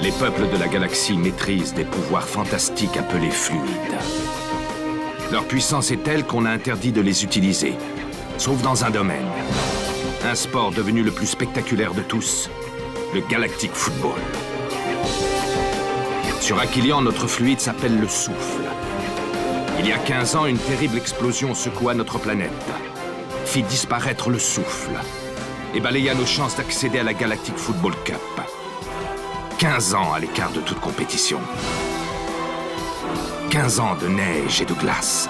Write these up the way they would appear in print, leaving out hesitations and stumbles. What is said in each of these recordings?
Les peuples de la galaxie maîtrisent des pouvoirs fantastiques appelés fluides. Leur puissance est telle qu'on a interdit de les utiliser, sauf dans un domaine. Un sport devenu le plus spectaculaire de tous, le Galactic Football. Sur Aquilian, notre fluide s'appelle le souffle. Il y a 15 ans, une terrible explosion secoua notre planète, fit disparaître le souffle et balaya nos chances d'accéder à la Galactic Football Cup. 15 ans à l'écart de toute compétition. 15 ans de neige et de glace.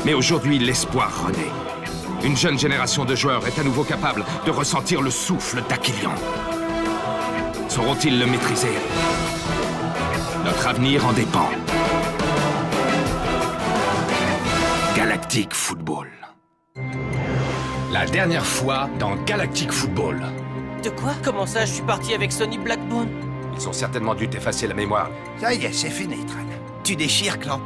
Mais aujourd'hui, l'espoir renaît. Une jeune génération de joueurs est à nouveau capable de ressentir le souffle d'Aquilian. Sauront-ils le maîtriser? Notre avenir en dépend. Galactic Football. La dernière fois dans Galactic Football. De quoi? Comment ça, je suis parti avec Sonny Blackbone? Ils ont certainement dû t'effacer la mémoire. Ça y est, c'est fini, Tran. Tu déchires, Clamp.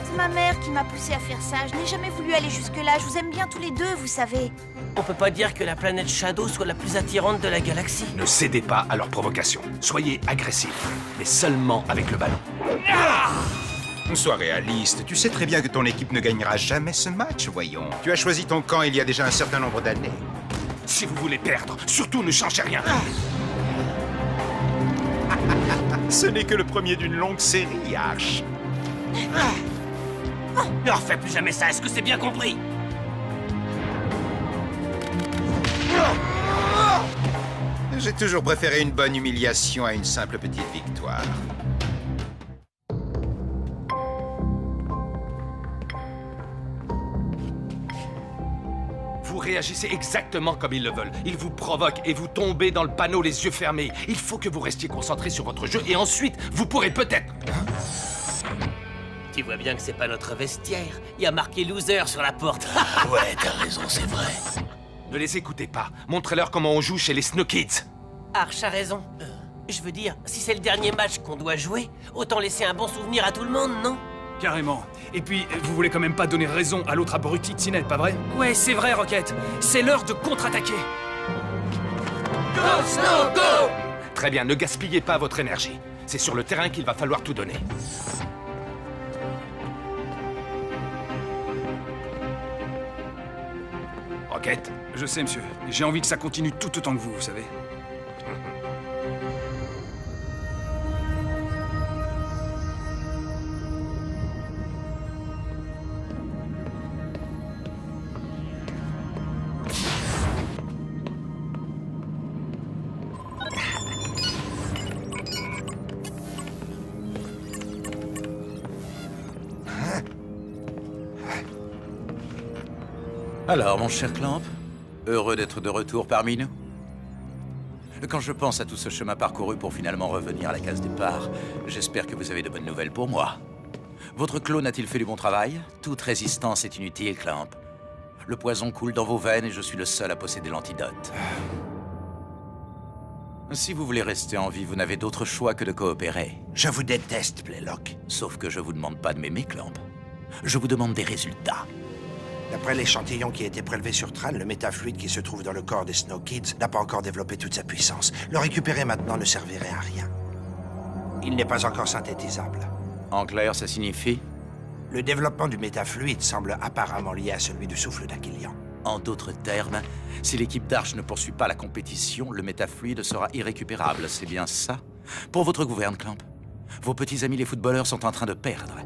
C'est ma mère qui m'a poussé à faire ça. Je n'ai jamais voulu aller jusque-là. Je vous aime bien tous les deux, vous savez. On peut pas dire que la planète Shadow soit la plus attirante de la galaxie. Ne cédez pas à leurs provocations. Soyez agressifs, mais seulement avec le ballon. Sois réaliste. Tu sais très bien que ton équipe ne gagnera jamais ce match, voyons. Tu as choisi ton camp il y a déjà un certain nombre d'années. Si vous voulez perdre, surtout ne changez rien. Ce n'est que le premier d'une longue série, Arch. Ne refais plus jamais ça, est-ce que c'est bien compris? J'ai toujours préféré une bonne humiliation à une simple petite victoire. Vous réagissez exactement comme ils le veulent. Ils vous provoquent et vous tombez dans le panneau les yeux fermés. Il faut que vous restiez concentré sur votre jeu et ensuite, vous pourrez peut-être... Tu vois bien que c'est pas notre vestiaire. Il y a marqué loser sur la porte. Ouais, t'as raison, c'est vrai. Ne les écoutez pas. Montrez-leur comment on joue chez les Snow Kids. Arch a raison. Je veux dire, si c'est le dernier match qu'on doit jouer, autant laisser un bon souvenir à tout le monde, non? Carrément. Et puis, vous voulez quand même pas donner raison à l'autre abruti de Cinet, pas vrai? Ouais, c'est vrai, Rocket. C'est l'heure de contre-attaquer. Go, Snow, go! Très bien, ne gaspillez pas votre énergie. C'est sur le terrain qu'il va falloir tout donner. Rocket? Je sais, monsieur. J'ai envie que ça continue tout autant que vous savez. Alors, mon cher Clamp, heureux d'être de retour parmi nous. Quand je pense à tout ce chemin parcouru pour finalement revenir à la case départ, j'espère que vous avez de bonnes nouvelles pour moi. Votre clone a-t-il fait du bon travail? Toute résistance est inutile, Clamp. Le poison coule dans vos veines et je suis le seul à posséder l'antidote. Si vous voulez rester en vie, vous n'avez d'autre choix que de coopérer. Je vous déteste, Playlock. Sauf que je vous demande pas de m'aimer, Clamp. Je vous demande des résultats. D'après l'échantillon qui a été prélevé sur Tran, le métafluide qui se trouve dans le corps des Snow Kids n'a pas encore développé toute sa puissance. Le récupérer maintenant ne servirait à rien. Il n'est pas encore synthétisable. En clair, ça signifie? Le développement du métafluide semble apparemment lié à celui du souffle d'Aquilian. En d'autres termes, si l'équipe d'Arch ne poursuit pas la compétition, le métafluide sera irrécupérable, c'est bien ça? Pour votre gouverne, Clamp, vos petits amis les footballeurs sont en train de perdre.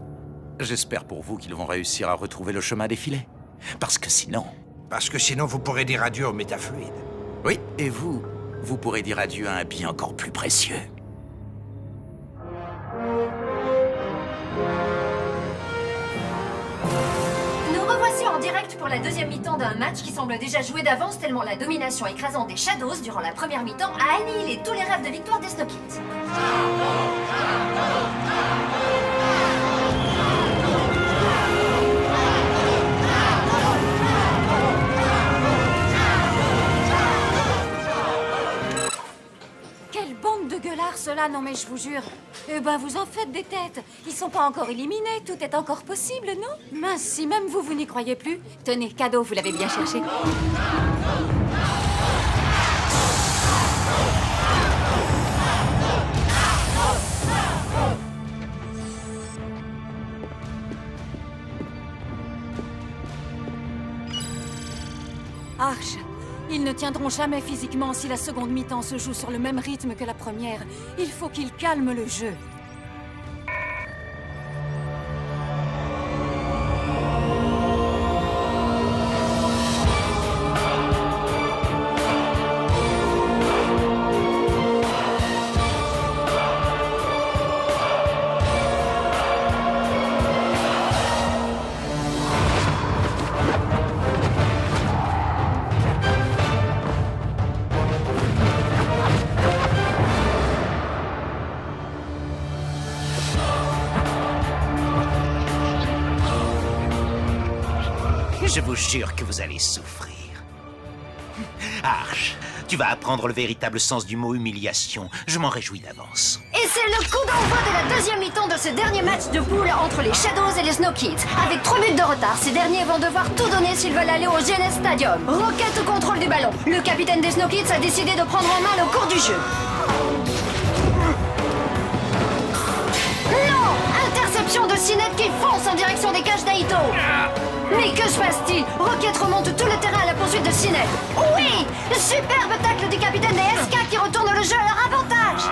J'espère pour vous qu'ils vont réussir à retrouver le chemin des filets. Parce que sinon, vous pourrez dire adieu au métafluide. Oui, et vous pourrez dire adieu à un bien encore plus précieux. Nous revoici en direct pour la deuxième mi-temps d'un match qui semble déjà joué d'avance tellement la domination écrasante des Shadows durant la première mi-temps a annihilé tous les rêves de victoire des Snow Kids. $, cela, non mais je vous jure. Eh ben, vous en faites des têtes. Ils sont pas encore éliminés, tout est encore possible, non? Mince, si même vous n'y croyez plus. Tenez, cadeau, vous l'avez bien cherché. Arch, ils ne tiendront jamais physiquement si la seconde mi-temps se joue sur le même rythme que la première. Il faut qu'ils calment le jeu. Je vous jure que vous allez souffrir. Arch, tu vas apprendre le véritable sens du mot humiliation. Je m'en réjouis d'avance. Et c'est le coup d'envoi de la deuxième mi-temps de ce dernier match de poule entre les Shadows et les Snow Kids. Avec 3 buts de retard, ces derniers vont devoir tout donner s'ils veulent aller au GNS Stadium. Rocket au contrôle du ballon. Le capitaine des Snow Kids a décidé de prendre en main le cours du jeu. Non! Interception de Sinet qui fonce en direction des cages d'Aito. Mais que se passe-t-il? Rocket remonte tout le terrain à la poursuite de Sinet. Oui! Superbe tacle du capitaine des SK qui retourne le jeu à leur avantage.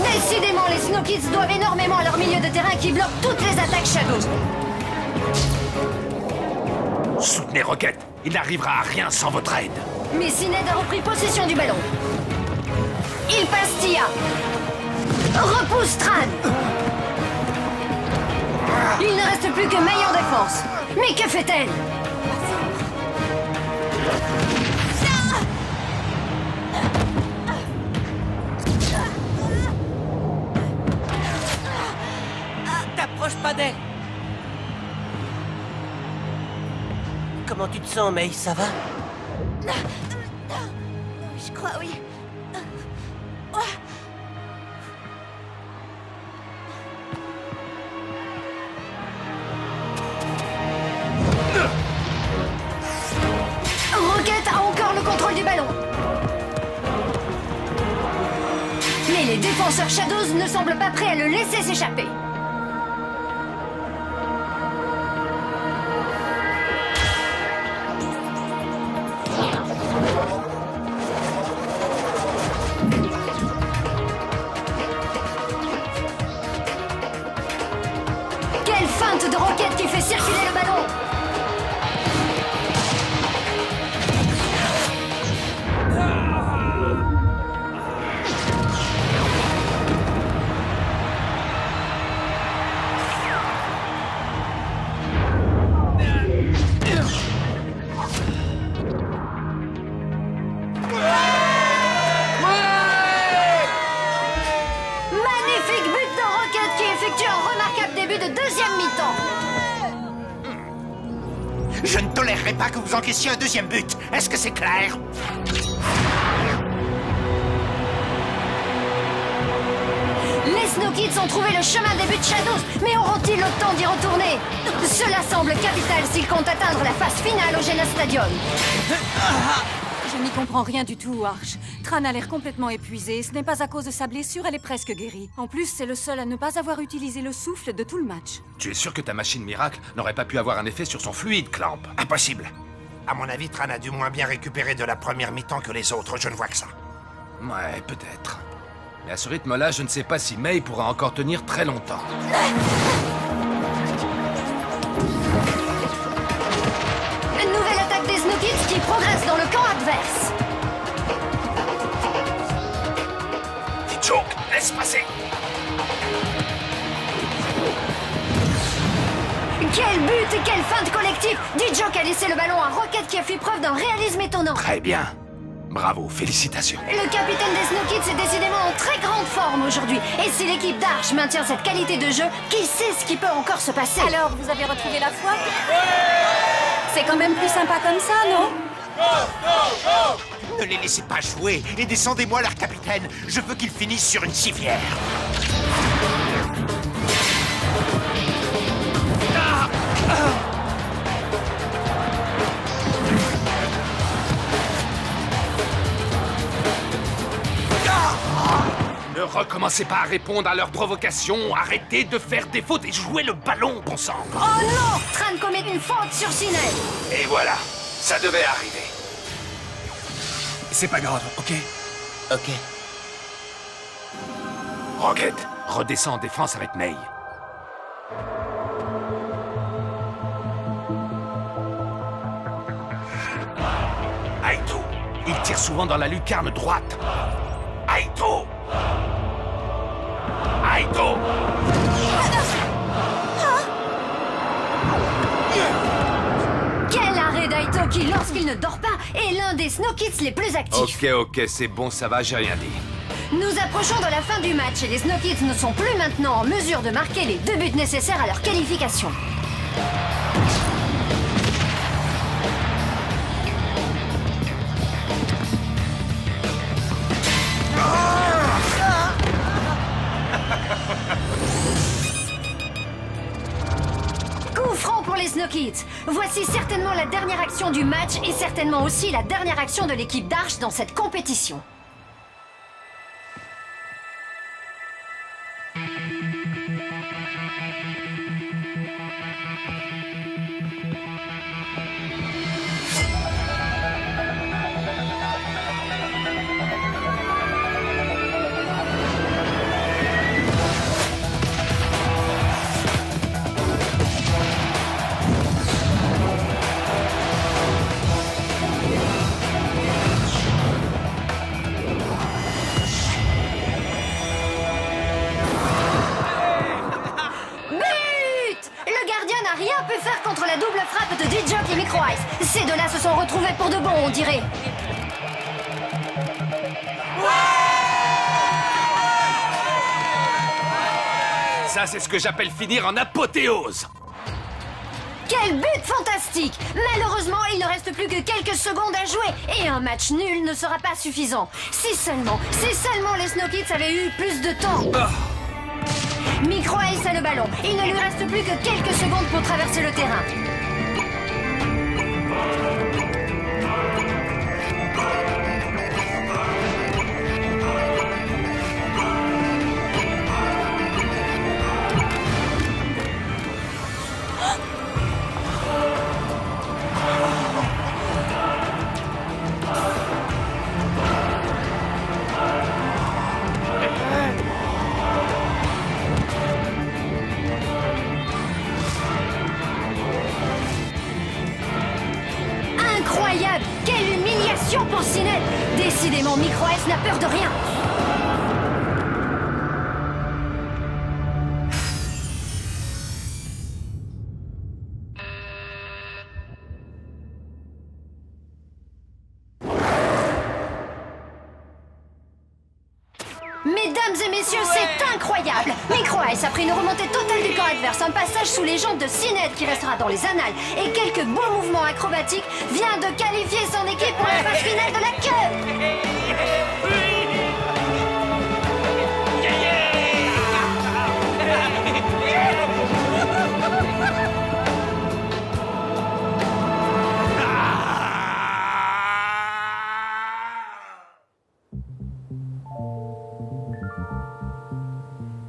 Décidément, les Snow Kids doivent énormément à leur milieu de terrain qui bloque toutes les attaques Shadows. Soutenez Rocket. Il n'arrivera à rien sans votre aide. Mais Sinet a repris possession du ballon. Il passe Tia. Repousse Tran. Il ne reste plus que May en défense. Mais que fait-elle? T'approches pas d'elle. Comment tu te sens, May? Ça va? Je crois, oui. Rocket a encore le contrôle du ballon. Mais les défenseurs Shadows ne semblent pas prêts à le laisser s'échapper. Quelle feinte de Rocket qui fait circuler le ballon! Magnifique but de Rocket qui effectue un remarquable début de deuxième mi-temps. Je ne tolérerai pas que vous encaissiez un deuxième but. Est-ce que c'est clair? Les Snow Kids ont trouvé le chemin des buts Shadows, mais auront-ils le temps d'y retourner? Cela semble capital s'ils comptent atteindre la phase finale au GNS Stadium. Je n'y comprends rien du tout, Arch. Tran a l'air complètement épuisée. Ce n'est pas à cause de sa blessure, elle est presque guérie. En plus, c'est le seul à ne pas avoir utilisé le souffle de tout le match. Tu es sûr que ta machine miracle n'aurait pas pu avoir un effet sur son fluide, Clamp? Impossible. À mon avis, Tran a du moins bien récupéré de la première mi-temps que les autres. Je ne vois que ça. Ouais, peut-être. Mais à ce rythme-là, je ne sais pas si May pourra encore tenir très longtemps. Une nouvelle attaque des Snow Kids qui progresse dans le camp adverse. Joke, laisse passer. Quel but et quelle feinte collective! D-Joke a laissé le ballon à Rocket qui a fait preuve d'un réalisme étonnant. Très bien. Bravo, félicitations. Le capitaine des Snow Kids est décidément en très grande forme aujourd'hui. Et si l'équipe d'Arch maintient cette qualité de jeu, qui sait ce qui peut encore se passer? Alors, vous avez retrouvé la foi? C'est quand même plus sympa comme ça, non? Ne les laissez pas jouer et descendez-moi leur capitaine. Je veux qu'ils finissent sur une civière. Ne recommencez pas à répondre à leurs provocations. Arrêtez de faire des fautes et jouez le ballon, bon sang. Oh non! Tran commet une faute sur Sinet. Et voilà, ça devait arriver. C'est pas grave, ok? Ok. Rocket, redescends en défense avec May. Aito, il tire souvent dans la lucarne droite. Aito! Aito! Quel arrêt d'Aito qui, lorsqu'il ne dort pas, est l'un des Snow Kids les plus actifs. Ok, c'est bon, ça va, j'ai rien dit. Nous approchons de la fin du match et les Snow Kids ne sont plus maintenant en mesure de marquer les 2 buts nécessaires à leur qualification. Coup franc pour les Snow Kids. Voici certainement la dernière action du match et certainement aussi la dernière action de l'équipe d'Arch dans cette compétition. Contre la double frappe de D-Jock et Micro Ice. Ces deux-là se sont retrouvés pour de bon, on dirait. Ça, c'est ce que j'appelle finir en apothéose. Quel but fantastique! Malheureusement, il ne reste plus que quelques secondes à jouer et un match nul ne sera pas suffisant. Si seulement les Snow Kids avaient eu plus de temps. Micro Ice a le ballon. Il ne lui reste plus que quelques secondes pour traverser le terrain. Incroyable! Quelle humiliation pour Sinet! Décidément, Micro Ice n'a peur de rien! Mesdames et messieurs, c'est incroyable! Micro Ice a pris une remontée totale du camp adverse, un passage sous les jambes de Sinet qui restera dans les annales et quelques beaux mouvements acrobatiques vient de qualifier son équipe pour la phase finale de la queue!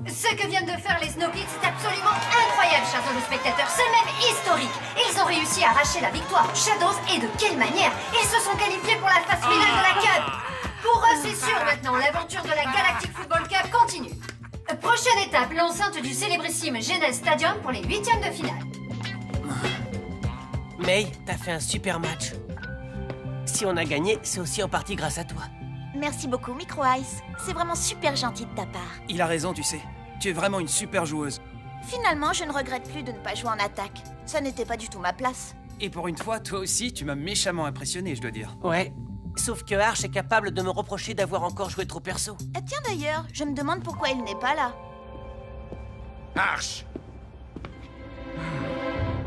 Ce que viennent de faire les Snow Kids est absolument incroyable, chers spectateurs. C'est même historique. Ils ont réussi à arracher la victoire aux Shadows et de quelle manière? Ils se sont qualifiés pour la phase finale de la Cup. Pour eux, c'est sûr maintenant, l'aventure de la Galactic Football Cup continue. Prochaine étape, l'enceinte du célébrissime Genes Stadium pour les 8e de finale. May, t'as fait un super match. Si on a gagné, c'est aussi en partie grâce à toi. Merci beaucoup, Micro Ice. C'est vraiment super gentil de ta part. Il a raison, tu sais. Tu es vraiment une super joueuse. Finalement, je ne regrette plus de ne pas jouer en attaque. Ça n'était pas du tout ma place. Et pour une fois, toi aussi, tu m'as méchamment impressionné, je dois dire. Ouais. Sauf que Arch est capable de me reprocher d'avoir encore joué trop perso. Tiens d'ailleurs, je me demande pourquoi il n'est pas là. Arch!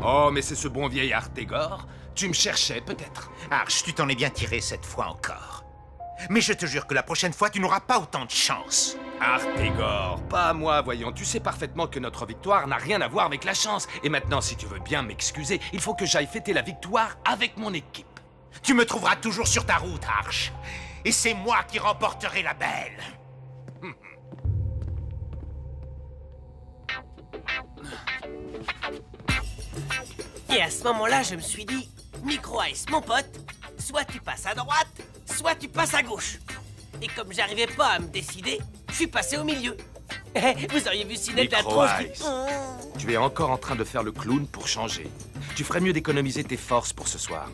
Oh, mais c'est ce bon vieil Artegor. Tu me cherchais, peut-être. Arch, tu t'en es bien tiré cette fois encore. Mais je te jure que la prochaine fois, tu n'auras pas autant de chance. Artegor, pas moi, voyons. Tu sais parfaitement que notre victoire n'a rien à voir avec la chance. Et maintenant, si tu veux bien m'excuser, il faut que j'aille fêter la victoire avec mon équipe. Tu me trouveras toujours sur ta route, Arch. Et c'est moi qui remporterai la belle. Et à ce moment-là, je me suis dit, Micro Ice, mon pote, soit tu passes à droite, soit tu passes à gauche. Et comme j'arrivais pas à me décider, je suis passé au milieu. Vous auriez vu Sinette la Micro tronche Ice, tu es encore en train de faire le clown pour changer. Tu ferais mieux d'économiser tes forces pour ce soir.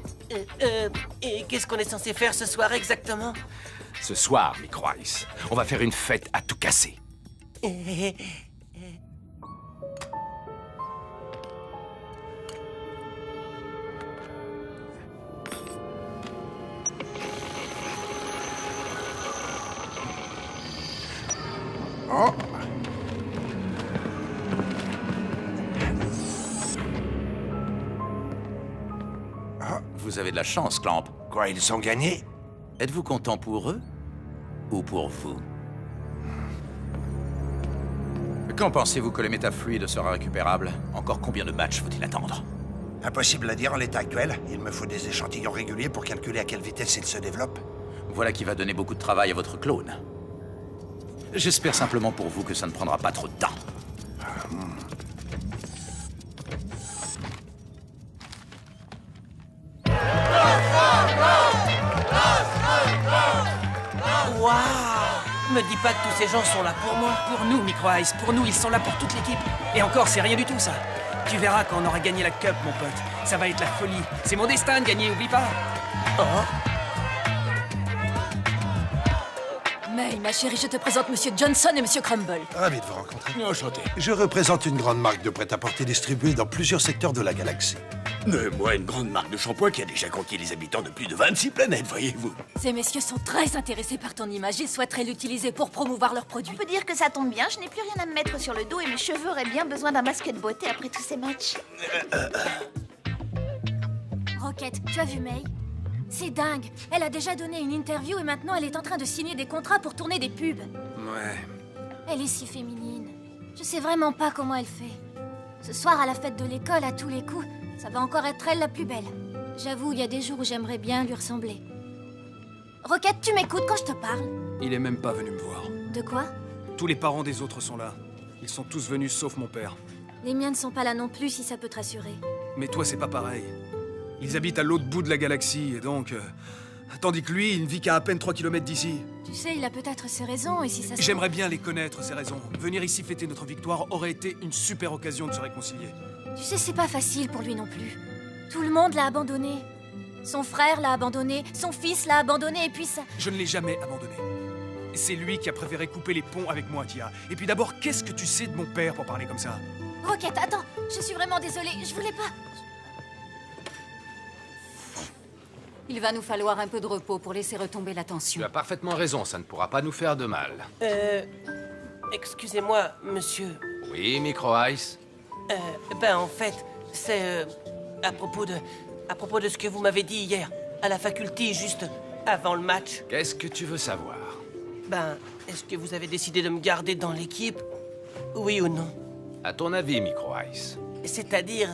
Et qu'est-ce qu'on est censé faire ce soir exactement? Ce soir, Micro Ice, on va faire une fête à tout casser. Oh! Vous avez de la chance, Clamp. Quoi, ils ont gagné? Êtes-vous content pour eux ou pour vous? Quand pensez-vous que le métafluide sera récupérable? Encore combien de matchs faut-il attendre? Impossible à dire en l'état actuel. Il me faut des échantillons réguliers pour calculer à quelle vitesse il se développe. Voilà qui va donner beaucoup de travail à votre clone. J'espère simplement pour vous que ça ne prendra pas trop de temps. Waouh! Me dis pas que tous ces gens sont là pour moi. Pour nous, Micro Ice, pour nous, ils sont là pour toute l'équipe. Et encore, c'est rien du tout, ça. Tu verras quand on aura gagné la Cup, mon pote. Ça va être la folie. C'est mon destin de gagner, oublie pas. Oh. May, ma chérie, je te présente Monsieur Johnson et Monsieur Crumble. Ravi de vous rencontrer. Enchanté. Je représente une grande marque de prêt-à-porter distribuée dans plusieurs secteurs de la galaxie. Moi, une grande marque de shampoing qui a déjà conquis les habitants de plus de 26 planètes, voyez-vous. Ces messieurs sont très intéressés par ton image et souhaiteraient l'utiliser pour promouvoir leurs produits. On peut dire que ça tombe bien, je n'ai plus rien à me mettre sur le dos et mes cheveux auraient bien besoin d'un masque de beauté après tous ces matchs. Rocket, tu as vu May? C'est dingue. Elle a déjà donné une interview et maintenant elle est en train de signer des contrats pour tourner des pubs. Ouais. Elle est si féminine. Je sais vraiment pas comment elle fait. Ce soir, à la fête de l'école, à tous les coups, ça va encore être elle la plus belle. J'avoue, il y a des jours où j'aimerais bien lui ressembler. Rocket, tu m'écoutes quand je te parle? Il est même pas venu me voir. De quoi? Tous les parents des autres sont là. Ils sont tous venus sauf mon père. Les miens ne sont pas là non plus, si ça peut te rassurer. Mais toi, c'est pas pareil. Ils habitent à l'autre bout de la galaxie, et donc... tandis que lui, il ne vit qu'à peine 3 km d'ici. Tu sais, il a peut-être ses raisons, et si ça se... J'aimerais bien les connaître, ces raisons. Venir ici fêter notre victoire aurait été une super occasion de se réconcilier. Tu sais, c'est pas facile pour lui non plus. Tout le monde l'a abandonné. Son frère l'a abandonné, son fils l'a abandonné, et puis ça... Je ne l'ai jamais abandonné. C'est lui qui a préféré couper les ponts avec moi, Tia. Et puis d'abord, qu'est-ce que tu sais de mon père pour parler comme ça? Rocket, attends, je suis vraiment désolée, je voulais pas... Il va nous falloir un peu de repos pour laisser retomber la tension. Tu as parfaitement raison, ça ne pourra pas nous faire de mal. Excusez-moi, monsieur. Oui, Micro Ice? En fait, c'est à propos de ce que vous m'avez dit hier, à la faculté, juste avant le match. Qu'est-ce que tu veux savoir? Est-ce que vous avez décidé de me garder dans l'équipe? Oui ou non? À ton avis, Micro Ice? C'est-à-dire,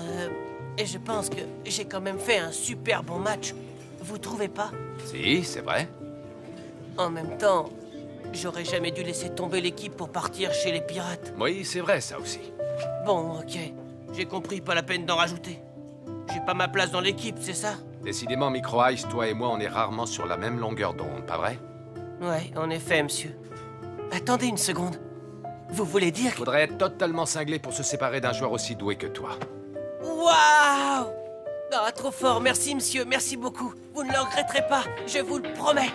je pense que j'ai quand même fait un super bon match. Vous trouvez pas? Si, c'est vrai. En même temps, j'aurais jamais dû laisser tomber l'équipe pour partir chez les pirates. Oui, c'est vrai, ça aussi. Bon, ok. J'ai compris, pas la peine d'en rajouter. J'ai pas ma place dans l'équipe, c'est ça? Décidément, Micro Ice, toi et moi, on est rarement sur la même longueur d'onde, pas vrai? Ouais, en effet, monsieur. Attendez une seconde. Vous voulez dire que... Faudrait être totalement cinglé pour se séparer d'un joueur aussi doué que toi. Waouh! Ah, trop fort, merci monsieur, merci beaucoup. Vous ne le regretterez pas, je vous le promets.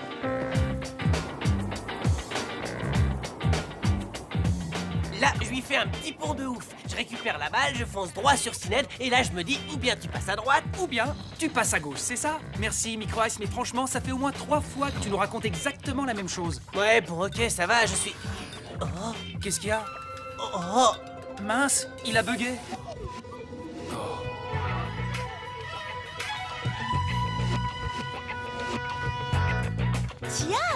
Là, je lui fais un petit pont de ouf. Je récupère la balle, je fonce droit sur Sined, et là je me dis, ou bien tu passes à droite, ou bien tu passes à gauche, c'est ça? Merci, Micro Ice, mais franchement, ça fait au moins 3 fois que tu nous racontes exactement la même chose. Ouais, bon, ok, ça va, je suis... Oh. Qu'est-ce qu'il y a? Oh. Mince, il a bugué.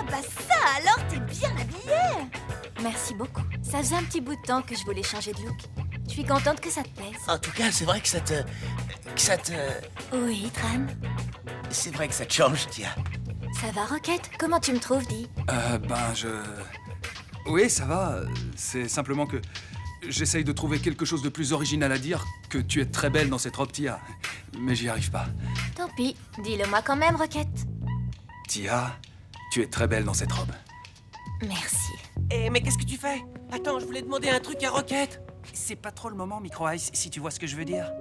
bah ça alors, t'es bien habillée. Merci beaucoup. Ça faisait un petit bout de temps que je voulais changer de look. Je suis contente que ça te plaise. En tout cas, c'est vrai que ça te... Oui, Tran. C'est vrai que ça te change, Tia. Ça va, Rocket? Comment tu me trouves, dis? Oui, ça va. C'est simplement que j'essaye de trouver quelque chose de plus original à dire que tu es très belle dans cette robe, Tia. Mais j'y arrive pas. Tant pis. Dis-le moi quand même, Rocket. Tia, tu es très belle dans cette robe. Merci. Eh, mais qu'est-ce que tu fais? Attends, je voulais demander un truc à Rocket. C'est pas trop le moment, Micro Ice, si tu vois ce que je veux dire.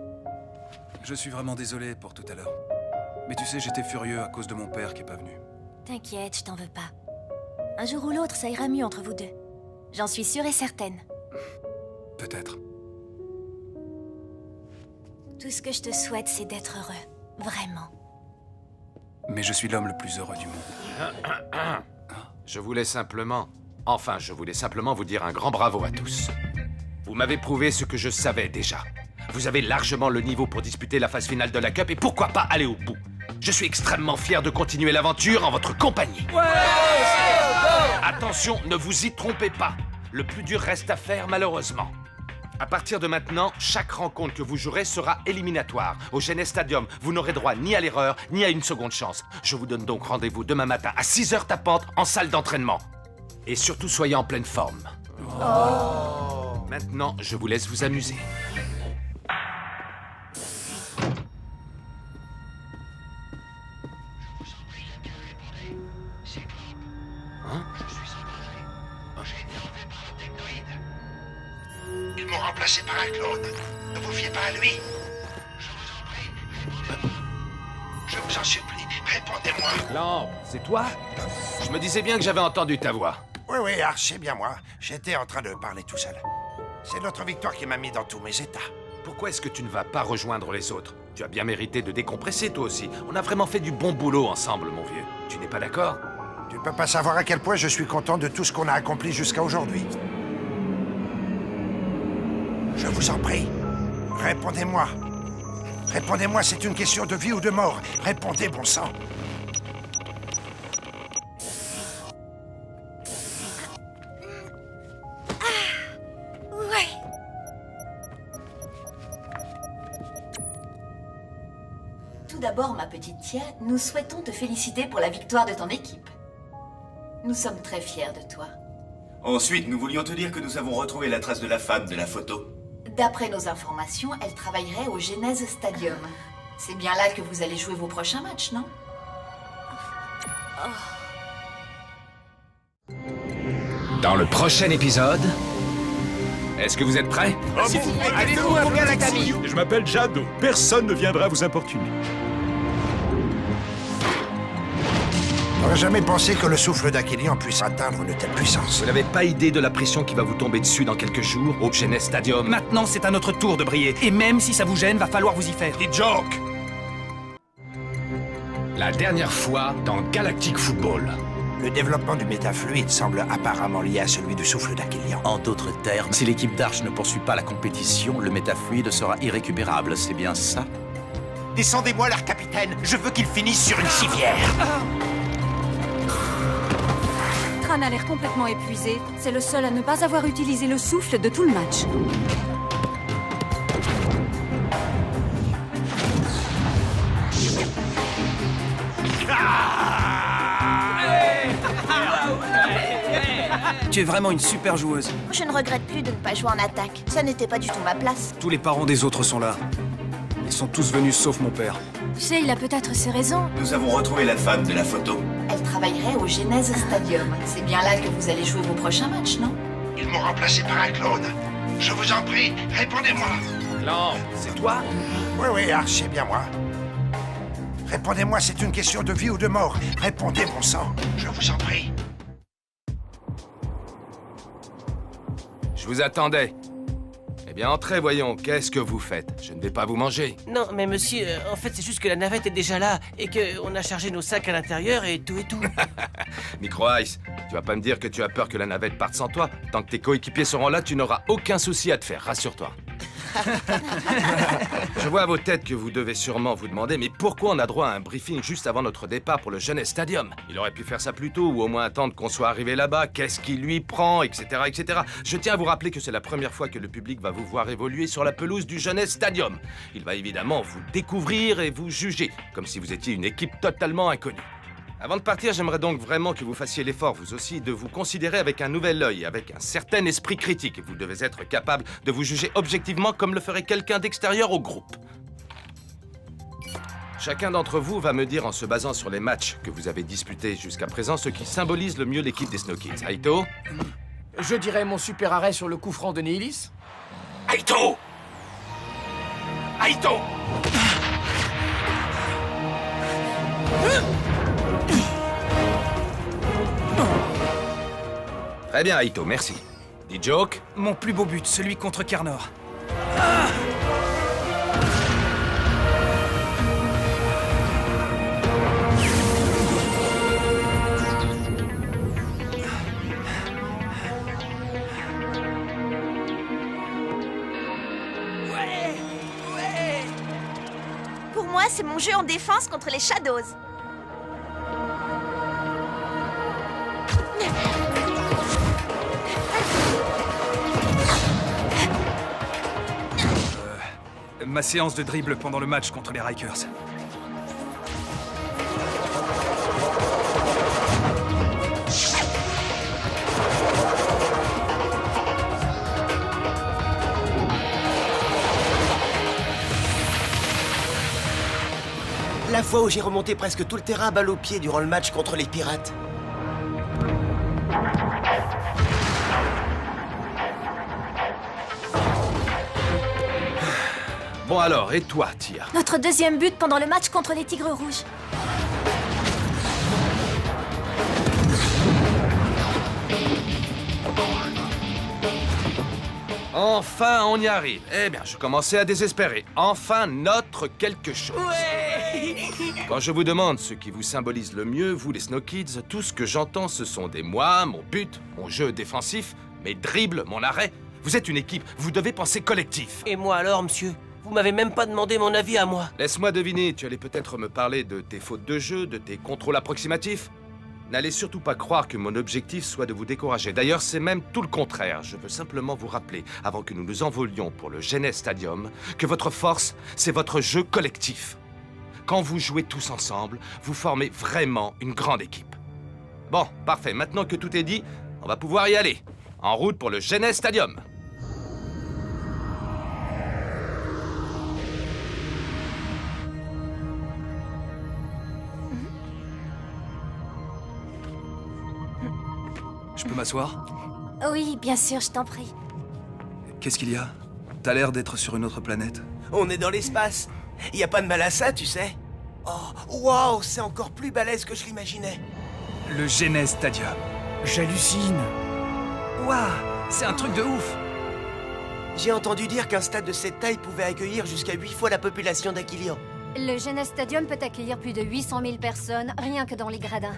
Je suis vraiment désolé pour tout à l'heure. Mais tu sais, j'étais furieux à cause de mon père qui est pas venu. T'inquiète, je t'en veux pas. Un jour ou l'autre, ça ira mieux entre vous deux. J'en suis sûre et certaine. Peut-être. Tout ce que je te souhaite, c'est d'être heureux. Vraiment. Mais je suis l'homme le plus heureux du monde. Je voulais simplement vous dire un grand bravo à tous. Vous m'avez prouvé ce que je savais déjà. Vous avez largement le niveau pour disputer la phase finale de la Cup et pourquoi pas aller au bout. Je suis extrêmement fier de continuer l'aventure en votre compagnie. Attention, ne vous y trompez pas. Le plus dur reste à faire, malheureusement. À partir de maintenant, chaque rencontre que vous jouerez sera éliminatoire. Au Genes Stadium, vous n'aurez droit ni à l'erreur, ni à une seconde chance. Je vous donne donc rendez-vous demain matin à 6h tapante en salle d'entraînement. Et surtout, soyez en pleine forme. Maintenant, je vous laisse vous amuser. Ils m'ont remplacé par un clone. Ne vous fiez pas à lui. Je vous en supplie, répondez-moi. Clamp, c'est toi? Je me disais bien que j'avais entendu ta voix. Oui, Arch, c'est bien moi. J'étais en train de parler tout seul. C'est notre victoire qui m'a mis dans tous mes états. Pourquoi est-ce que tu ne vas pas rejoindre les autres? Tu as bien mérité de décompresser, toi aussi. On a vraiment fait du bon boulot ensemble, mon vieux. Tu n'es pas d'accord? Tu ne peux pas savoir à quel point je suis content de tout ce qu'on a accompli jusqu'à aujourd'hui. Je vous en prie, répondez-moi. Répondez-moi, c'est une question de vie ou de mort. Répondez, bon sang. Ouais. Tout d'abord, ma petite Tia, nous souhaitons te féliciter pour la victoire de ton équipe. Nous sommes très fiers de toi. Ensuite, nous voulions te dire que nous avons retrouvé la trace de la femme de la photo. D'après nos informations, elle travaillerait au Genèse Stadium. C'est bien là que vous allez jouer vos prochains matchs, non? Dans le prochain épisode... Est-ce que vous êtes prêts? Allez-vous à bien la Camille? Je m'appelle Jado. Personne ne viendra vous importuner. J'aurais jamais pensé que le souffle d'Achillion puisse atteindre une telle puissance. Vous n'avez pas idée de la pression qui va vous tomber dessus dans quelques jours au Genes Stadium. Maintenant, c'est à notre tour de briller. Et même si ça vous gêne, va falloir vous y faire. Des jokes! La dernière fois dans Galactic Football. Le développement du métafluide semble apparemment lié à celui du souffle d'Achillion. En d'autres termes, si l'équipe d'Arch ne poursuit pas la compétition, le métafluide sera irrécupérable, c'est bien ça? Descendez-moi, leur capitaine. Je veux qu'il finisse sur une civière. Tran a l'air complètement épuisé. C'est le seul à ne pas avoir utilisé le souffle de tout le match. Tu es vraiment une super joueuse. Je ne regrette plus de ne pas jouer en attaque. Ça n'était pas du tout ma place. Tous les parents des autres sont là. Ils sont tous venus sauf mon père. Tu sais, il a peut-être ses raisons. Nous avons retrouvé la femme de la photo. Elle travaillerait au Genèse Stadium. C'est bien là que vous allez jouer vos prochains matchs, non? Ils m'ont remplacé par un clone. Je vous en prie, répondez-moi. Clamp, c'est toi? Oui, Arch, c'est bien moi. Répondez-moi, c'est une question de vie ou de mort. Répondez, bon sang. Je vous en prie. Je vous attendais. Eh bien, entrez, voyons. Qu'est-ce que vous faites? Je ne vais pas vous manger. Non, mais monsieur, en fait, c'est juste que la navette est déjà là et qu'on a chargé nos sacs à l'intérieur et tout. Micro Ice, tu vas pas me dire que tu as peur que la navette parte sans toi. Tant que tes coéquipiers seront là, tu n'auras aucun souci à te faire, rassure-toi. Je vois à vos têtes que vous devez sûrement vous demander, mais pourquoi on a droit à un briefing juste avant notre départ pour le Jeunesse Stadium? Il aurait pu faire ça plus tôt, ou au moins attendre qu'on soit arrivé là-bas. Qu'est-ce qui lui prend, etc., etc. Je tiens à vous rappeler que c'est la première fois que le public va vous voir évoluer sur la pelouse du Jeunesse Stadium. Il va évidemment vous découvrir et vous juger, comme si vous étiez une équipe totalement inconnue. Avant de partir, j'aimerais donc vraiment que vous fassiez l'effort, vous aussi, de vous considérer avec un nouvel œil, avec un certain esprit critique. Vous devez être capable de vous juger objectivement comme le ferait quelqu'un d'extérieur au groupe. Chacun d'entre vous va me dire, en se basant sur les matchs que vous avez disputés jusqu'à présent, ce qui symbolise le mieux l'équipe des Snow Kids. Aito? Je dirais mon super arrêt sur le coup franc de Nehilis. Aito! Aito! Très bien, Aito, merci. Dit Joke? Mon plus beau but, celui contre Kernor. Pour moi, c'est mon jeu en défense contre les Shadows. Ma séance de dribble pendant le match contre les Rikers. La fois où j'ai remonté presque tout le terrain à balle au pied durant le match contre les Pirates. Bon alors, et toi, Tia? Notre deuxième but pendant le match contre les Tigres Rouges. Enfin, on y arrive. Eh bien, je commençais à désespérer. Enfin, notre quelque chose. Ouais. Quand je vous demande ce qui vous symbolise le mieux, vous les Snow Kids, tout ce que j'entends, ce sont des moi, mon but, mon jeu défensif, mes dribbles, mon arrêt. Vous êtes une équipe, vous devez penser collectif. Et moi alors, monsieur? Vous m'avez même pas demandé mon avis à moi. Laisse-moi deviner, tu allais peut-être me parler de tes fautes de jeu, de tes contrôles approximatifs. N'allez surtout pas croire que mon objectif soit de vous décourager. D'ailleurs, c'est même tout le contraire. Je veux simplement vous rappeler, avant que nous nous envolions pour le Jeunesse Stadium, que votre force, c'est votre jeu collectif. Quand vous jouez tous ensemble, vous formez vraiment une grande équipe. Bon, parfait. Maintenant que tout est dit, on va pouvoir y aller. En route pour le Jeunesse Stadium. Je peux m'asseoir? Oui, bien sûr, je t'en prie. Qu'est-ce qu'il y a? T'as l'air d'être sur une autre planète. On est dans l'espace. Y a pas de mal à ça, tu sais. Oh, waouh, c'est encore plus balèze que je l'imaginais. Le Jeunesse Stadium. J'hallucine. Waouh, c'est un truc de ouf. J'ai entendu dire qu'un stade de cette taille pouvait accueillir jusqu'à 8 fois la population d'Aquilian. Le Jeunesse Stadium peut accueillir plus de 800 000 personnes, rien que dans les gradins.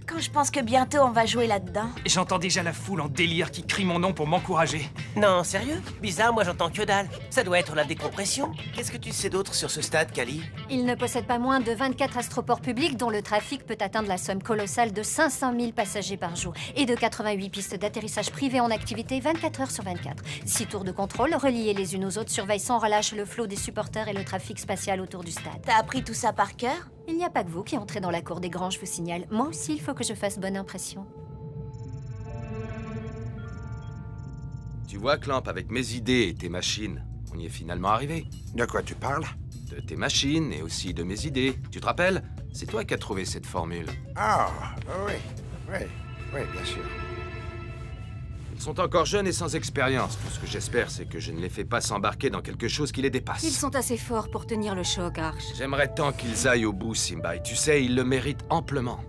Quand je pense que bientôt on va jouer là-dedans. J'entends déjà la foule en délire qui crie mon nom pour m'encourager. Non, sérieux? Bizarre, moi j'entends que dalle. Ça doit être la décompression. Qu'est-ce que tu sais d'autre sur ce stade, Kali? Il ne possède pas moins de 24 astroports publics dont le trafic peut atteindre la somme colossale de 500 000 passagers par jour et de 88 pistes d'atterrissage privées en activité 24 heures sur 24. 6 tours de contrôle reliées les unes aux autres surveillent sans relâche le flot des supporters et le trafic spatial autour du stade. T'as appris tout ça par cœur? Il n'y a pas que vous qui entrez dans la cour des grands, je vous signale. Moi aussi, il faut que je fasse bonne impression. Tu vois, Clamp, avec mes idées et tes machines, on y est finalement arrivé. De quoi tu parles? De tes machines et aussi de mes idées. Tu te rappelles? C'est toi qui as trouvé cette formule. Ah, oui, bien sûr. Ils sont encore jeunes et sans expérience. Tout ce que j'espère, c'est que je ne les fais pas s'embarquer dans quelque chose qui les dépasse. Ils sont assez forts pour tenir le choc, Arch. J'aimerais tant qu'ils aillent au bout, Simba. Et tu sais, ils le méritent amplement.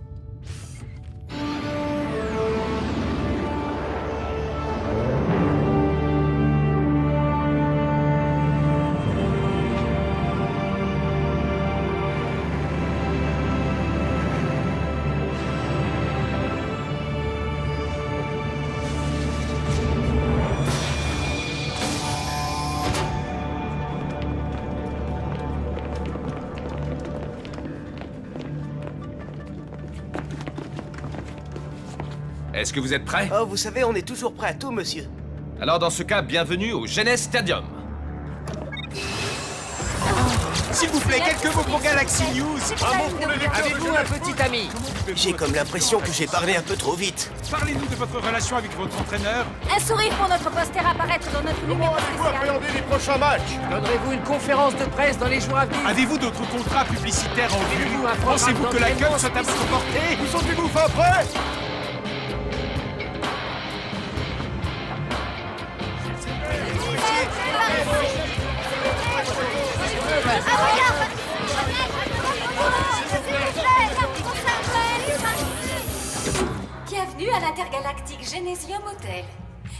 Est-ce que vous êtes prêts? Oh, vous savez, on est toujours prêt à tout, monsieur. Alors dans ce cas, bienvenue au Genes Stadium. S'il vous plaît, quelques mots pour Galaxy News. Avez-vous un petit ami? J'ai comme l'impression que j'ai parlé un peu trop vite. Parlez-nous de votre relation avec votre entraîneur. Un sourire pour notre poster apparaître dans notre numéro spécial. les prochains matchs? Donnerez-vous une conférence de presse dans les jours à venir? Avez-vous d'autres contrats publicitaires en vue? Avez-vous un programme Pensez-vous que la d'entraînement cup soit à votre portée? Vous sentez-vous fin prêt? Bienvenue à l'Intergalactique Genesium Hotel.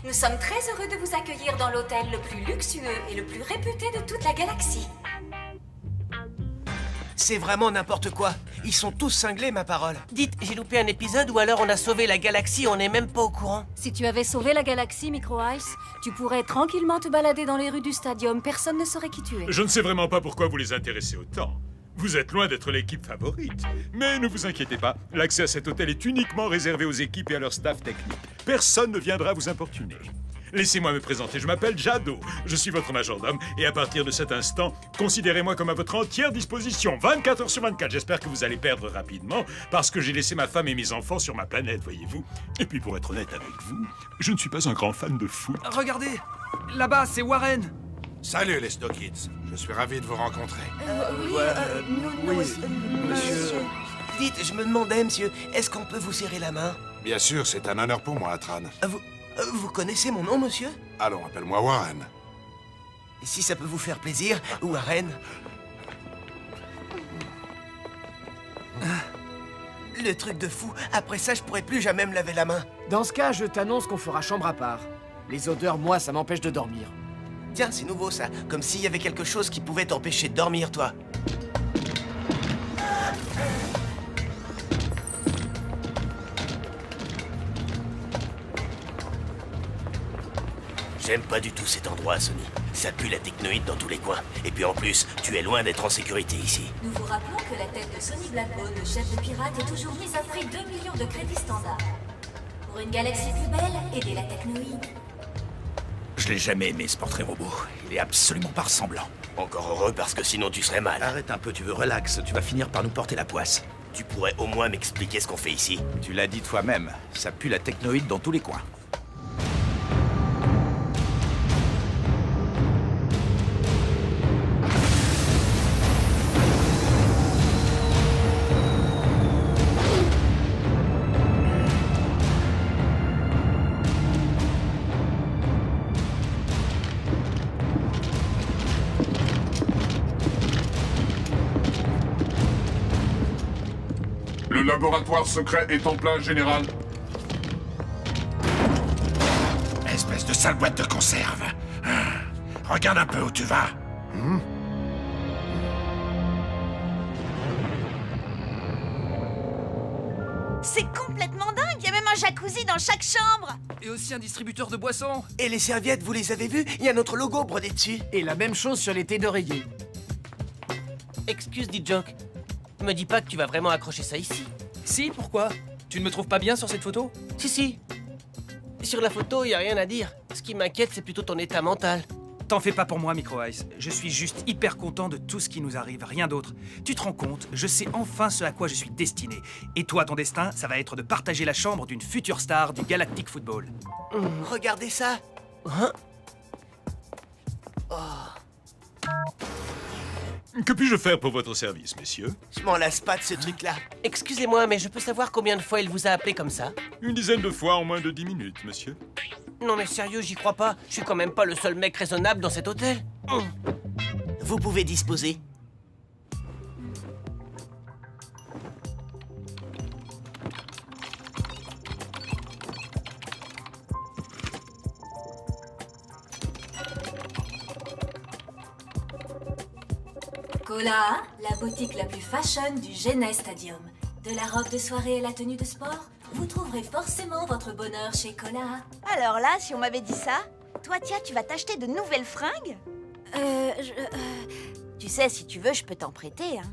Nous sommes très heureux de vous accueillir dans l'hôtel le plus luxueux et le plus réputé de toute la galaxie. C'est vraiment n'importe quoi. Ils sont tous cinglés, ma parole. Dites, j'ai loupé un épisode ou alors on a sauvé la galaxie, on n'est même pas au courant. Si tu avais sauvé la galaxie, Micro Ice, tu pourrais tranquillement te balader dans les rues du stadium. Personne ne saurait qui tu es. Je ne sais vraiment pas pourquoi vous les intéressez autant. Vous êtes loin d'être l'équipe favorite. Mais ne vous inquiétez pas, l'accès à cet hôtel est uniquement réservé aux équipes et à leur staff technique. Personne ne viendra vous importuner. Laissez-moi me présenter, je m'appelle Jado, je suis votre majordome, et à partir de cet instant, considérez-moi comme à votre entière disposition, 24 heures sur 24. J'espère que vous allez perdre rapidement, parce que j'ai laissé ma femme et mes enfants sur ma planète, voyez-vous. Et puis pour être honnête avec vous, je ne suis pas un grand fan de foot. Regardez, là-bas, c'est Warren. Salut les Snow Kids, je suis ravi de vous rencontrer. Monsieur. Dites, je me demandais, monsieur, est-ce qu'on peut vous serrer la main? Bien sûr, c'est un honneur pour moi, Tran. Vous connaissez mon nom, monsieur? Allons, appelle-moi Warren. Si ça peut vous faire plaisir, Warren. Le truc de fou, après ça, je pourrais plus jamais me laver la main. Dans ce cas, je t'annonce qu'on fera chambre à part. Les odeurs, moi, ça m'empêche de dormir. Tiens, c'est nouveau ça, comme s'il y avait quelque chose qui pouvait t'empêcher de dormir, toi. J'aime pas du tout cet endroit, Sony. Ça pue la technoïde dans tous les coins. Et puis en plus, tu es loin d'être en sécurité ici. Nous vous rappelons que la tête de Sonny Blackbone, le chef de pirate, est toujours mise à prix 2 millions de crédits standards. Pour une galaxie plus belle, aidez la technoïde. Je l'ai jamais aimé, ce portrait robot. Il est absolument pas ressemblant. Encore heureux, parce que sinon tu serais mal. Arrête un peu, tu veux relax. Tu vas finir par nous porter la poisse. Tu pourrais au moins m'expliquer ce qu'on fait ici. Tu l'as dit toi-même, ça pue la technoïde dans tous les coins. Le laboratoire secret est en plein, général. Espèce de sale boîte de conserve. Regarde un peu où tu vas. C'est complètement dingue. Il y a même un jacuzzi dans chaque chambre. Et aussi un distributeur de boissons. Et les serviettes, vous les avez vues? Il y a notre logo brodé dessus. Et la même chose sur les thés d'oreiller. Excuse, dit Joke. Me dis pas que tu vas vraiment accrocher ça ici. Si, pourquoi? Tu ne me trouves pas bien sur cette photo? Si. Sur la photo, y a rien à dire. Ce qui m'inquiète, c'est plutôt ton état mental. T'en fais pas pour moi, Micro Ice. Je suis juste hyper content de tout ce qui nous arrive, rien d'autre. Tu te rends compte, je sais enfin ce à quoi je suis destiné. Et toi, ton destin, ça va être de partager la chambre d'une future star du Galactic Football. Regardez ça. Hein? Que puis-je faire pour votre service, messieurs? Je m'en lasse pas de ce truc-là. Excusez-moi, mais je peux savoir combien de fois il vous a appelé comme ça? Une dizaine de fois en moins de 10 minutes, monsieur. Non mais sérieux, j'y crois pas. Je suis quand même pas le seul mec raisonnable dans cet hôtel. Vous pouvez disposer. Cola, la boutique la plus fashion du Genes Stadium. De la robe de soirée à la tenue de sport, vous trouverez forcément votre bonheur chez Cola. Alors là, si on m'avait dit ça, toi, tiens, tu vas t'acheter de nouvelles fringues? Tu sais, si tu veux, je peux t'en prêter, hein.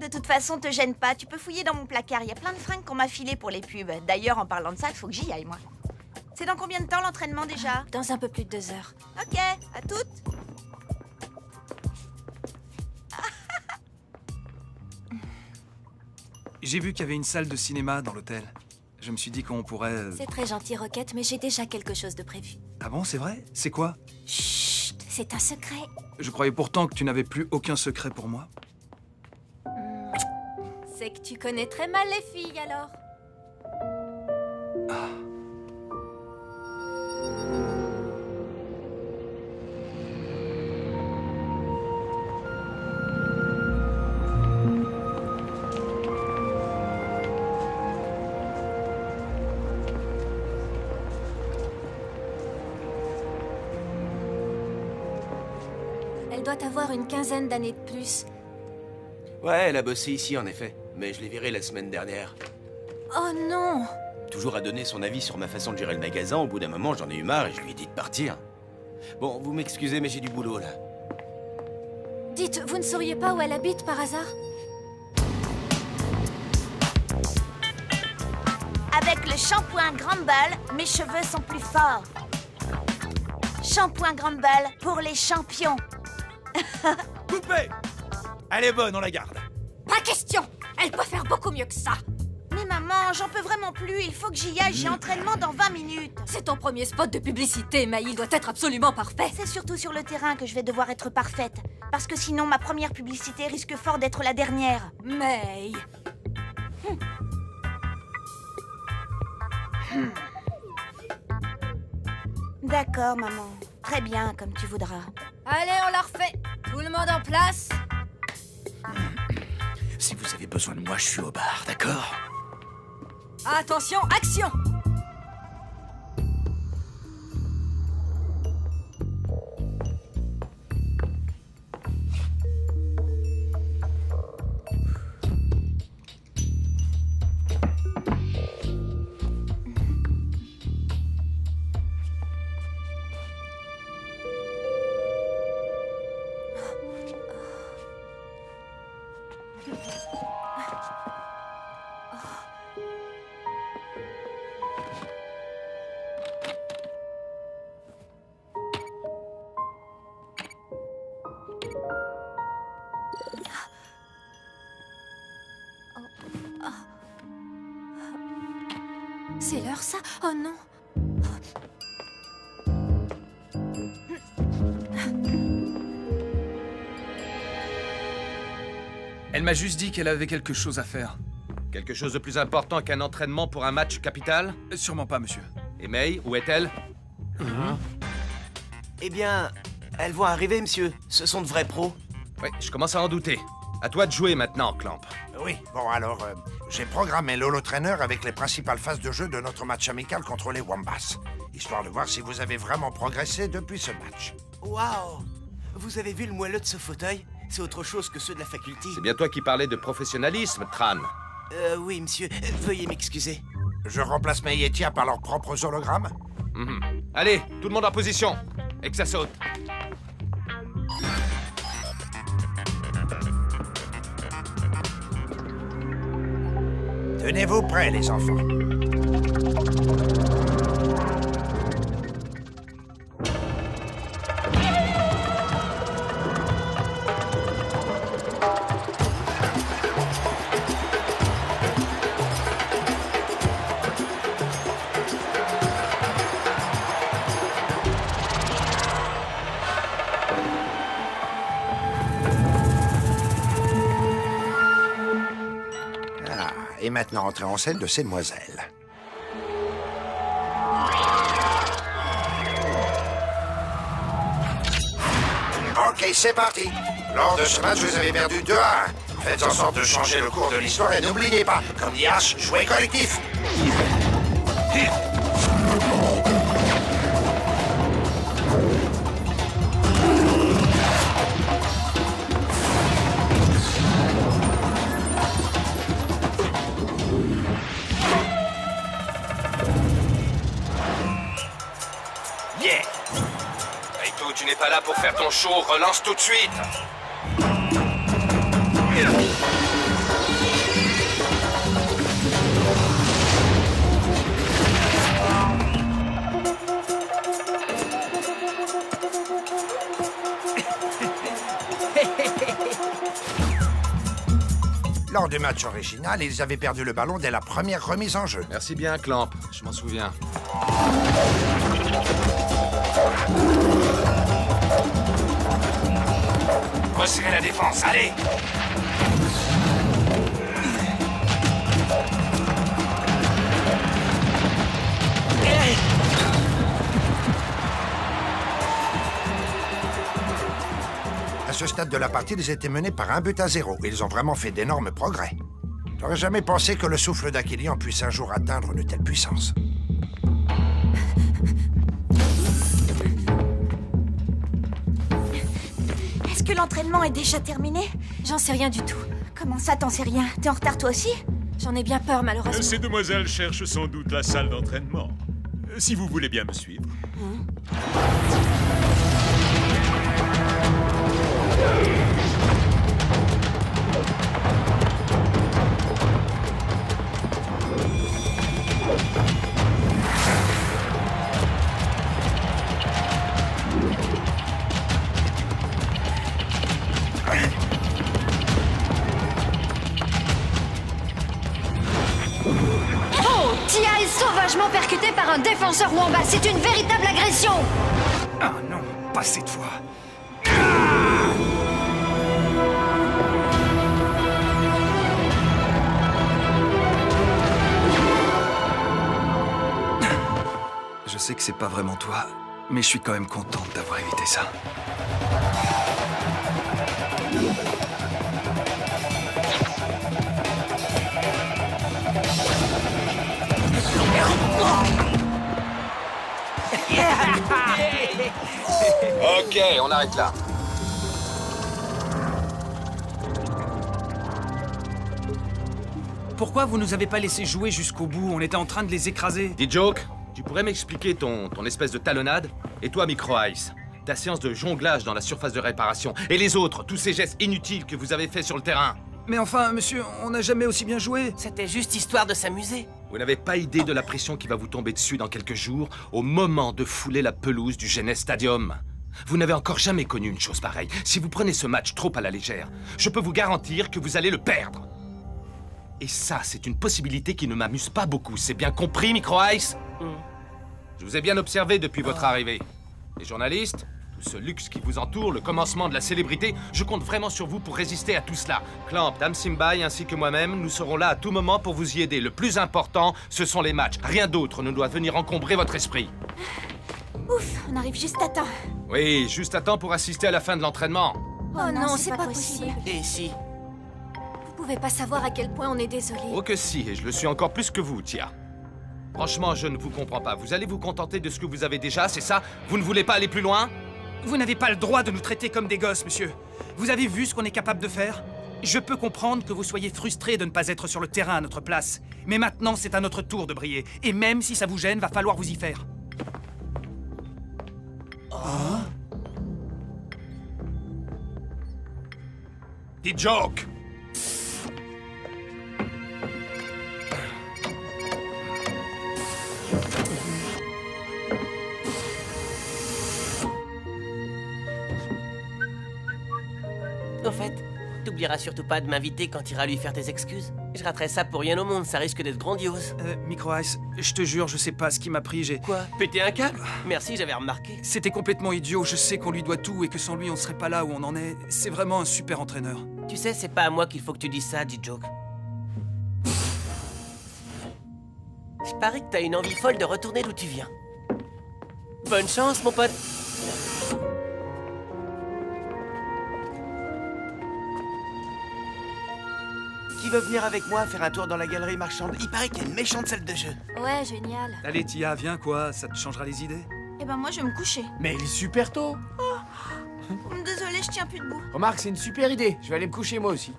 De toute façon, te gêne pas, tu peux fouiller dans mon placard. Il y a plein de fringues qu'on m'a filées pour les pubs. D'ailleurs, en parlant de ça, il faut que j'y aille, moi. C'est dans combien de temps l'entraînement déjà? Dans un peu plus de 2 heures. Ok, à toutes. J'ai vu qu'il y avait une salle de cinéma dans l'hôtel. Je me suis dit qu'on pourrait... C'est très gentil, Rocket, mais j'ai déjà quelque chose de prévu. Ah bon, c'est vrai? C'est quoi? Chut, c'est un secret. Je croyais pourtant que tu n'avais plus aucun secret pour moi. C'est que tu connais très mal les filles, alors. Elle doit avoir une quinzaine d'années de plus. Ouais, elle a bossé ici, en effet. Mais je l'ai virée la semaine dernière. Oh non! Toujours à donner son avis sur ma façon de gérer le magasin, au bout d'un moment, j'en ai eu marre et je lui ai dit de partir. Bon, vous m'excusez, mais j'ai du boulot, là. Dites, vous ne sauriez pas où elle habite, par hasard? Avec le shampoing Grumble, mes cheveux sont plus forts. Shampoing Grumble pour les champions. Coupé! Elle est bonne, on la garde. Pas question! Elle peut faire beaucoup mieux que ça! Mais maman, j'en peux vraiment plus, il faut que j'y aille, j'ai entraînement dans 20 minutes. C'est ton premier spot de publicité, mais il doit être absolument parfait. C'est surtout sur le terrain que je vais devoir être parfaite. Parce que sinon, ma première publicité risque fort d'être la dernière. May... D'accord, maman. Très bien, comme tu voudras. Allez, on la refait. Tout le monde en place? Si vous avez besoin de moi, je suis au bar, d'accord? Attention, action! C'est l'heure, ça? Oh non! Elle m'a juste dit qu'elle avait quelque chose à faire. Quelque chose de plus important qu'un entraînement pour un match capital? Sûrement pas, monsieur. Et May, où est-elle? Eh bien, elles vont arriver, monsieur. Ce sont de vrais pros. Oui, je commence à en douter. À toi de jouer maintenant, Clamp. Oui, bon alors, j'ai programmé l'holotrainer avec les principales phases de jeu de notre match amical contre les Wombats, histoire de voir si vous avez vraiment progressé depuis ce match. Waouh! Vous avez vu le moelleux de ce fauteuil? C'est autre chose que ceux de la faculté. C'est bien toi qui parlais de professionnalisme, Tran. Oui, monsieur. Veuillez m'excuser. Je remplace mes Yetia par leurs propres hologrammes? Allez, tout le monde en position. Et que ça saute. Tenez-vous prêts, les enfants. Et maintenant, entrez en scène de ces demoiselles. Ok, c'est parti. Lors de ce match, vous avez perdu 2-1. Faites en sorte de changer le cours de l'histoire et n'oubliez pas, comme dit Ash, jouez collectif. Tu n'es pas là pour faire ton show, relance tout de suite. Lors du match original, ils avaient perdu le ballon dès la première remise en jeu. Merci bien, Clamp. Je m'en souviens. Resserrez la défense, allez! À ce stade de la partie, ils étaient menés par 1-0. Ils ont vraiment fait d'énormes progrès. J'aurais jamais pensé que le souffle d'Achillion puisse un jour atteindre une telle puissance. Est-ce que l'entraînement est déjà terminé? J'en sais rien du tout. Comment ça, t'en sais rien? T'es en retard toi aussi? J'en ai bien peur, malheureusement. Ces demoiselles cherchent sans doute la salle d'entraînement. Si vous voulez bien me suivre. Oh! Tia est sauvagement percutée par un défenseur Wamba. C'est une véritable agression! Ah non, pas cette fois. Je sais que c'est pas vraiment toi, mais je suis quand même contente d'avoir évité ça. Ok, on arrête là. Pourquoi vous nous avez pas laissé jouer jusqu'au bout? On était en train de les écraser. D-Joke, tu pourrais m'expliquer ton espèce de talonnade? Et toi, Micro Ice, ta séance de jonglage dans la surface de réparation? Et les autres, tous ces gestes inutiles que vous avez faits sur le terrain? Mais enfin, monsieur, on n'a jamais aussi bien joué. C'était juste histoire de s'amuser. Vous n'avez pas idée de la pression qui va vous tomber dessus dans quelques jours, au moment de fouler la pelouse du Genes Stadium. Vous n'avez encore jamais connu une chose pareille. Si vous prenez ce match trop à la légère, je peux vous garantir que vous allez le perdre. Et ça, c'est une possibilité qui ne m'amuse pas beaucoup. C'est bien compris, Micro Ice? Je vous ai bien observé depuis votre arrivée. Les journalistes, tout ce luxe qui vous entoure, le commencement de la célébrité, je compte vraiment sur vous pour résister à tout cela. Clamp, Dame Simbai ainsi que moi-même, nous serons là à tout moment pour vous y aider. Le plus important, ce sont les matchs. Rien d'autre ne doit venir encombrer votre esprit. Ouf, on arrive juste à temps. Oui, juste à temps pour assister à la fin de l'entraînement. Oh non, c'est pas possible. Et si? Vous pouvez pas savoir à quel point on est désolé. Oh que si, et je le suis encore plus que vous, Tia. Franchement, je ne vous comprends pas. Vous allez vous contenter de ce que vous avez déjà, c'est ça? Vous ne voulez pas aller plus loin? Vous n'avez pas le droit de nous traiter comme des gosses, monsieur. Vous avez vu ce qu'on est capable de faire? Je peux comprendre que vous soyez frustré de ne pas être sur le terrain à notre place. Mais maintenant, c'est à notre tour de briller. Et même si ça vous gêne, va falloir vous y faire. D-Joke! Au fait, t'oublieras surtout pas de m'inviter quand t'iras lui faire tes excuses. Je raterai ça pour rien au monde, ça risque d'être grandiose. Micro Ice, je te jure, je sais pas ce qui m'a pris, j'ai... Quoi? Péter un câble? Merci, j'avais remarqué. C'était complètement idiot, je sais qu'on lui doit tout et que sans lui, on serait pas là où on en est. C'est vraiment un super entraîneur. Tu sais, c'est pas à moi qu'il faut que tu dises ça, D-Joke. Je parie que t'as une envie folle de retourner d'où tu viens. Bonne chance, mon pote. Qui veut venir avec moi faire un tour dans la galerie marchande? Il paraît qu'il y a une méchante salle de jeu. Ouais, génial. Allez, Tia, viens, quoi, ça te changera les idées. Eh ben moi, je vais me coucher. Mais il est super tôt. Désolée, je tiens plus debout. Remarque, c'est une super idée. Je vais aller me coucher moi aussi.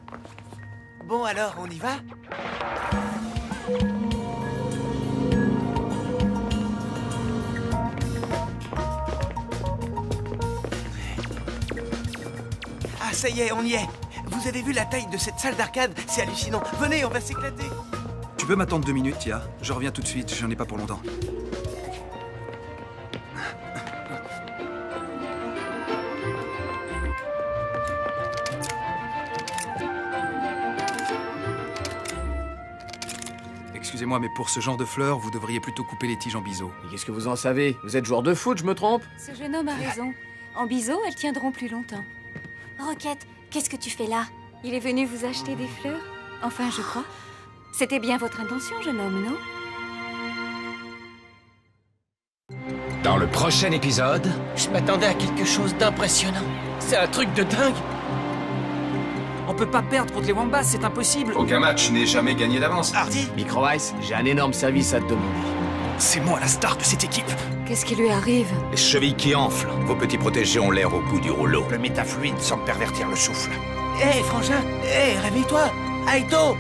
Bon alors, on y va? Ah, ça y est, on y est. Vous avez vu la taille de cette salle d'arcade? C'est hallucinant. Venez, on va s'éclater. Tu peux m'attendre 2 minutes, Tia? Je reviens tout de suite, j'en ai pas pour longtemps. Excusez-moi, mais pour ce genre de fleurs, vous devriez plutôt couper les tiges en biseau. Et qu'est-ce que vous en savez? Vous êtes joueur de foot, je me trompe? Ce jeune homme a raison. En biseau, elles tiendront plus longtemps. Roquette, qu'est-ce que tu fais là? Il est venu vous acheter des fleurs? Enfin, je crois. C'était bien votre intention, jeune homme, non? Dans le prochain épisode... Je m'attendais à quelque chose d'impressionnant. C'est un truc de dingue. On peut pas perdre contre les Wombats, c'est impossible. Aucun match n'est jamais gagné d'avance. Hardy! Micro Ice, j'ai un énorme service à te demander. C'est moi la star de cette équipe. Qu'est-ce qui lui arrive? Les chevilles qui enflent. Vos petits protégés ont l'air au bout du rouleau. Le métafluide semble pervertir le souffle. Hé, frangin! Hé, réveille-toi! Aito!